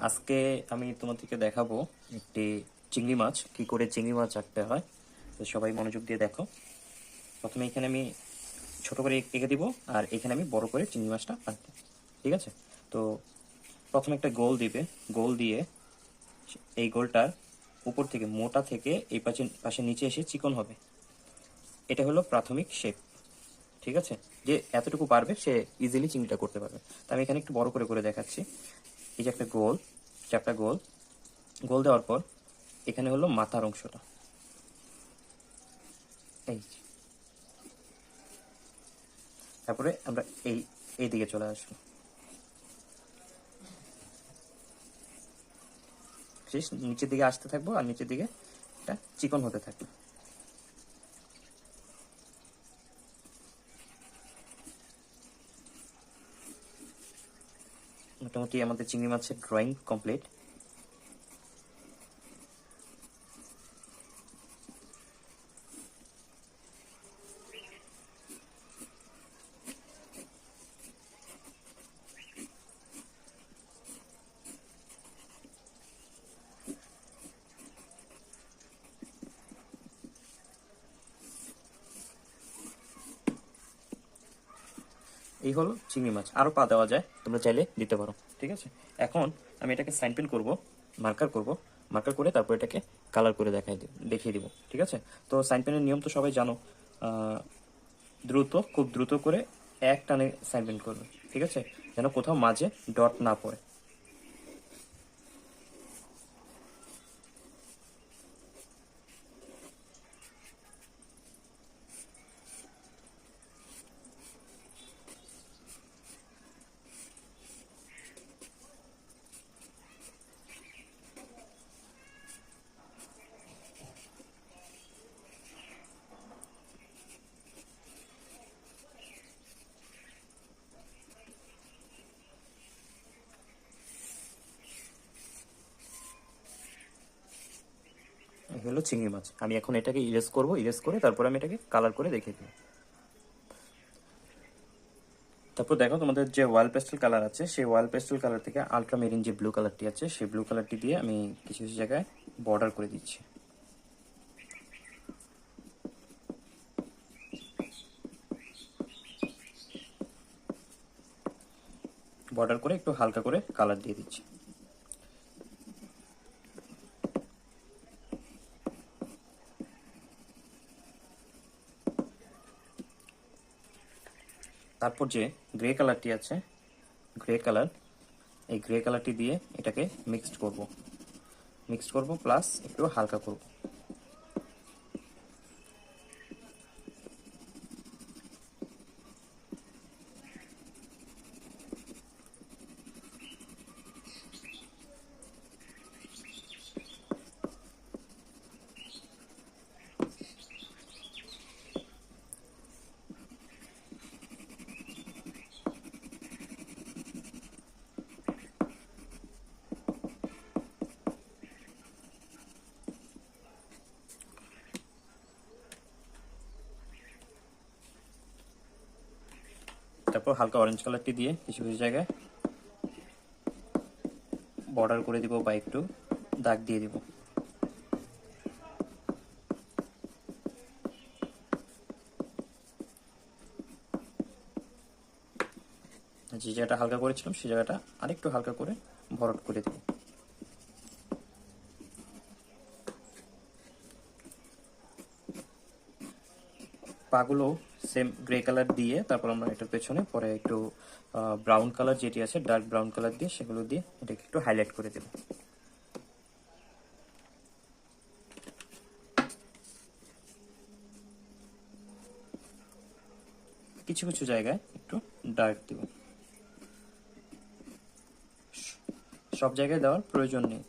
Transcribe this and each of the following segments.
আজকে আমি তোমাদেরকে দেখাবো একটি চিংড়ি মাছ কি করে চিংড়ি মাছ আঁকতে হয়। তো সবাই মনোযোগ দিয়ে দেখো। প্রথমে এখানে আমি ছোট করে এঁকে দিব, আর এখানে আমি বড় করে চিংড়ি মাছটা আঁকবো। ঠিক আছে? তো প্রথমে একটা গোল দিবে, গোল দিয়ে এই গোলটার উপর থেকে মোটা থেকে এই পাশে পাশে নিচে এসে চিকন হবে। এটা হলো প্রাথমিক শেপ। ঠিক আছে? যে এতটুকু পারবে সে ইজিলি চিংড়িটা করতে পারবে। তো আমি এখানে একটু বড় করে করে দেখাচ্ছি। এই যে একটা গোল, চারটা গোল, গোল দেওয়ার পর এখানে হলো মাথার অংশটা। এই যে। তারপরে আমরা এই দিকে চলে আসবো। শেষ নিচের দিকে আসতে থাকবো, আর নিচের দিকে এটা চিকন হতে থাকবে। মোটামুটি আমাদের চিংড়ি মাছের ড্রয়িং কমপ্লিট। এই হলো চিংড়ি মাছ। আরও পা দেওয়া যায়, তোমরা চাইলে দিতে পারো। ঠিক আছে? এখন আমি এটাকে সাইন পেন করবো, মার্কার করব। মার্কার করে তারপর এটাকে কালার করে দেখিয়ে দিব। ঠিক আছে? তো সাইন পেনের নিয়ম তো সবাই জানো। খুব দ্রুত করে এক টানে সাইন পেন করবে। ঠিক আছে? যেন কোথাও মাঝে ডট না পড়ে। এই হলো চিংড়ি মাছ। আমি এখন এটাকে ইরেজ করব, ইরেজ করে তারপর আমি এটাকে কালার করে দেখিয়ে দেবো। তারপর দেখো, তোমাদের যে ওয়াল পেস্টেল কালার আছে, সেই ওয়াল পেস্টেল কালার থেকে আলট্রা মেরিন যে ব্লু কালারটি আছে, সেই ব্লু কালারটি দিয়ে আমি কিছু কিছু জায়গায় বর্ডার করে দিচ্ছি। বর্ডার করে একটু হালকা করে কালার দিয়ে দিচ্ছি। তারপর যে গ্রে কালারটি আছে, গ্রে কালার, এই গ্রে কালারটি দিয়ে এটাকে মিক্সড করব প্লাস একটু হালকা করব। তারপর হালকা অরেঞ্জ কালারটি দিয়ে কিছু কিছু জায়গায় বর্ডার করে দিব বা একটু দাগ দিয়ে দিব। যে জায়গাটা হালকা করেছিলাম সেই জায়গাটা আরেকটু হালকা করে ভরাট করে দেব। পাগুলো সেম গ্রে কালার দিয়ে তারপর আমরা এটার পেছনে পরে একটু ব্রাউন কালার যেটি আছে, ডার্ক ব্রাউন কালার দিয়ে সেগুলো দিয়ে এটাকে একটু হাইলাইট করে দেব। কিছু কিছু জায়গায় একটু ডার্ক দেব, সব জায়গায় দেওয়ার প্রয়োজন নেই।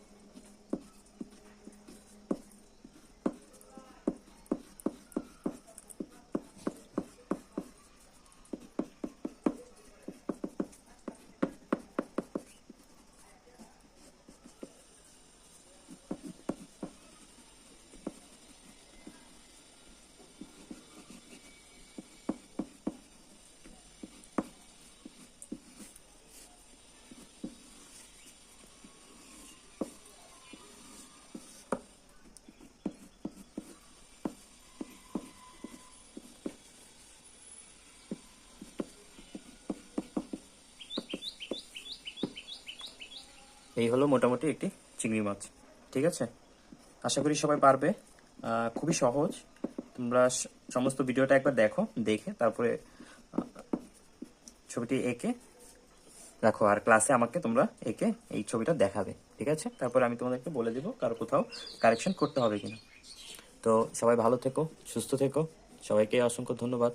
এই হলো মোটামুটি একটি চিংড়ি মাছ। ঠিক আছে, আশা করি সবাই পারবে। খুবই সহজ। তোমরা সমস্ত ভিডিওটা একবার দেখো, দেখে তারপরে ছবিটি এঁকে রাখো, আর ক্লাসে আমাকে তোমরা এঁকে এই ছবিটা দেখাবে। ঠিক আছে, তারপরে আমি তোমাদেরকে বলে দেবো কারো কোথাও কারেকশন করতে হবে কিনা। তো সবাই ভালো থেকো, সুস্থ থেকো, সবাইকে অসংখ্য ধন্যবাদ।